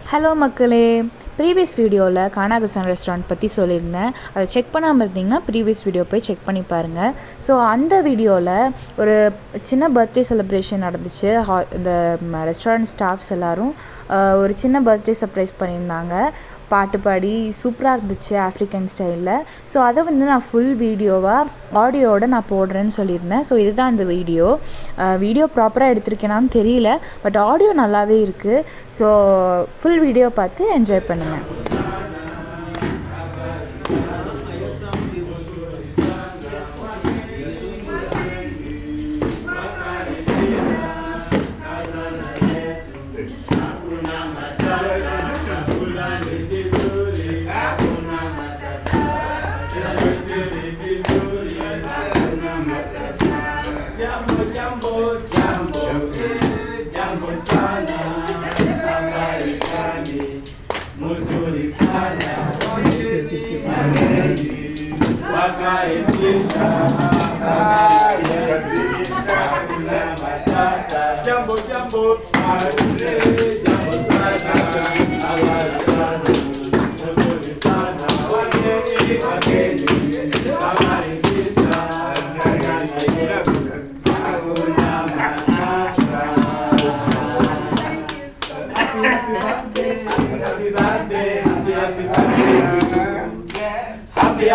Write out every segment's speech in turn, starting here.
ஹலோ மக்களே, ப்ரீவியஸ் வீடியோவில் கானாகசன் ரெஸ்டாரண்ட் பற்றி சொல்லியிருந்தேன். அதை செக் பண்ணாமல் இருந்தீங்கன்னா ப்ரீவியஸ் வீடியோ போய் செக் பண்ணி பாருங்கள். ஸோ அந்த வீடியோவில் ஒரு சின்ன பர்த்டே செலிப்ரேஷன் நடந்துச்சு. இந்த ரெஸ்டாரண்ட் ஸ்டாஃப்ஸ் எல்லோரும் ஒரு சின்ன பர்த்டே சர்ப்ரைஸ் பண்ணியிருந்தாங்க. பாட்டு பாடி சூப்பராக இருந்துச்சு ஆஃப்ரிக்கன் ஸ்டைலில். ஸோ அதை நான் ஃபுல் வீடியோவாக ஆடியோவோட நான் போடுறேன்னு சொல்லியிருந்தேன். ஸோ இதுதான் அந்த வீடியோ ப்ராப்பராக எடுத்திருக்கேனான்னு தெரியல, பட் ஆடியோ நல்லாவே இருக்குது. ஸோ ஃபுல் வீடியோ பார்த்து என்ஜாய் பண்ணுங்கள்.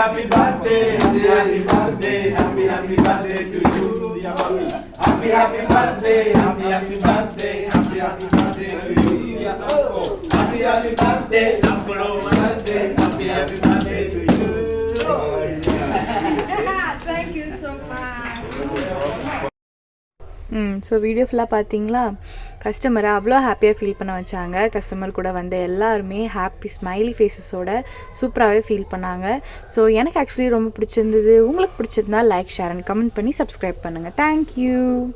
Happy birthday, happy birthday, happy birthday to you, dear mommy. Happy birthday, happy birthday, happy birthday to you, dear uncle. Happy birthday, uncle. Happy birthday to you. Thank you so much. So video ஃபுல்லாக பார்த்தீங்களா? கஸ்டமரை அவ்வளோ ஹாப்பியாக ஃபீல் பண்ண வச்சாங்க. கஸ்டமர் கூட வந்த எல்லாருமே ஹாப்பி ஸ்மைலி ஃபேஸஸோட சூப்பராகவே ஃபீல் பண்ணாங்க. ஸோ எனக்கு ஆக்சுவலி ரொம்ப பிடிச்சிருந்தது. உங்களுக்கு பிடிச்சிருந்தா லைக், ஷேர் அண்ட் கமெண்ட் பண்ணி சப்ஸ்கிரைப் பண்ணுங்கள். தேங்க்யூ.